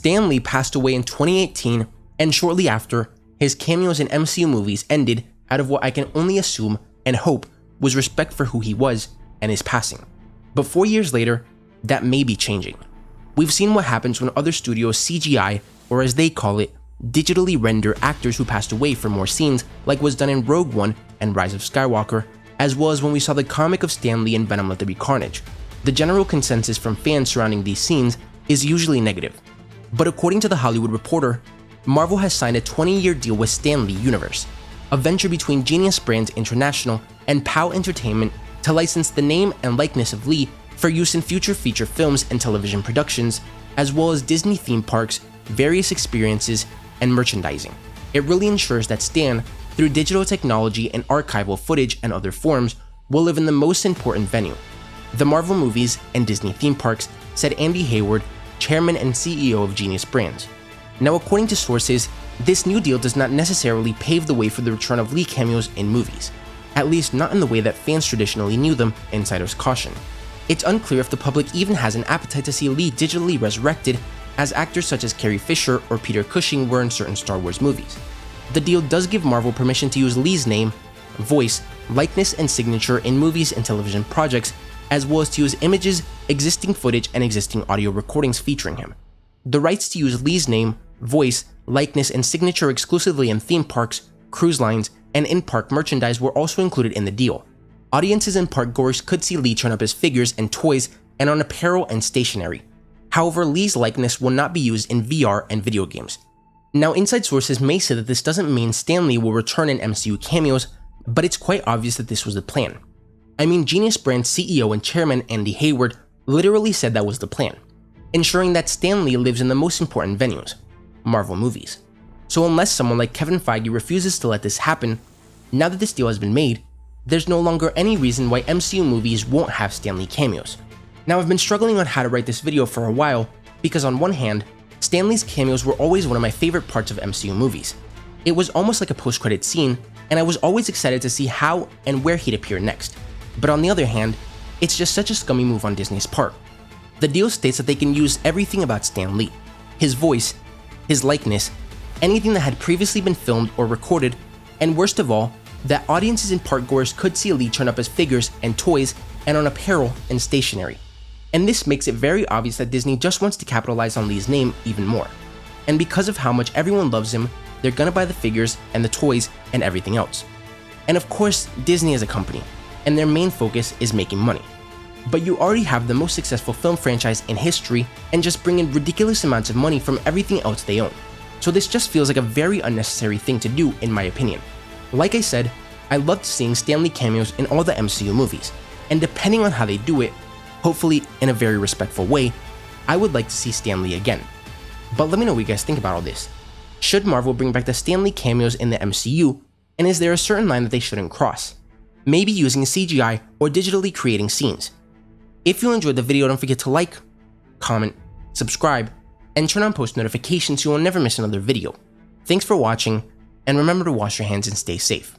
Stan Lee passed away in 2018, and shortly after, his cameos in MCU movies ended out of what I can only assume and hope was respect for who he was and his passing. But 4 years later, that may be changing. We've seen what happens when other studios CGI, or as they call it, digitally render actors who passed away for more scenes, like was done in Rogue One and Rise of Skywalker, as well as when we saw the comic of Stan Lee in Venom Let There Be Carnage. The general consensus from fans surrounding these scenes is usually negative. But according to The Hollywood Reporter, Marvel has signed a 20-year deal with Stan Lee Universe, a venture between Genius Brands International and POW Entertainment to license the name and likeness of Lee for use in future feature films and television productions, as well as Disney theme parks, various experiences, and merchandising. It really ensures that Stan, through digital technology and archival footage and other forms, will live in the most important venue, the Marvel movies and Disney theme parks, said Andy Hayward, chairman and CEO of Genius Brands. Now, according to sources, this new deal does not necessarily pave the way for the return of Lee cameos in movies, at least not in the way that fans traditionally knew them, insiders caution. It's unclear if the public even has an appetite to see Lee digitally resurrected, as actors such as Carrie Fisher or Peter Cushing were in certain Star Wars movies. The deal does give Marvel permission to use Lee's name, voice, likeness, and signature in movies and television projects, as well as to use images, existing footage, and existing audio recordings featuring him. The rights to use Lee's name, voice, likeness, and signature exclusively in theme parks, cruise lines, and in-park merchandise were also included in the deal. Audiences and park-goers could see Lee turn up his figures and toys and on apparel and stationery. However, Lee's likeness will not be used in VR and video games. Now, inside sources may say that this doesn't mean Stan Lee will return in MCU cameos, but it's quite obvious that this was the plan. I mean, Genius Brand's CEO and chairman Andy Hayward literally said that was the plan, ensuring that Stan Lee lives in the most important venues, Marvel movies. So unless someone like Kevin Feige refuses to let this happen, now that this deal has been made, there's no longer any reason why MCU movies won't have Stan Lee cameos. Now, I've been struggling on how to write this video for a while because on one hand, Stan Lee's cameos were always one of my favorite parts of MCU movies. It was almost like a post-credit scene, and I was always excited to see how and where he'd appear next. But on the other hand, it's just such a scummy move on Disney's part. The deal states that they can use everything about Stan Lee, his voice, his likeness, anything that had previously been filmed or recorded, and worst of all, that audiences and park-goers could see Lee turn up his figures and toys and on apparel and stationery. And this makes it very obvious that Disney just wants to capitalize on Lee's name even more. And because of how much everyone loves him, they're gonna buy the figures and the toys and everything else. And of course, Disney is a company, and their main focus is making money. But you already have the most successful film franchise in history and just bring in ridiculous amounts of money from everything else they own. So this just feels like a very unnecessary thing to do, in my opinion. Like I said, I loved seeing Stan Lee cameos in all the MCU movies, and depending on how they do it, hopefully in a very respectful way, I would like to see Stan Lee again. But let me know what you guys think about all this. Should Marvel bring back the Stan Lee cameos in the MCU, and is there a certain line that they shouldn't cross? Maybe using CGI or digitally creating scenes. If you enjoyed the video, don't forget to like, comment, subscribe, and turn on post notifications so you will never miss another video. Thanks for watching, and remember to wash your hands and stay safe.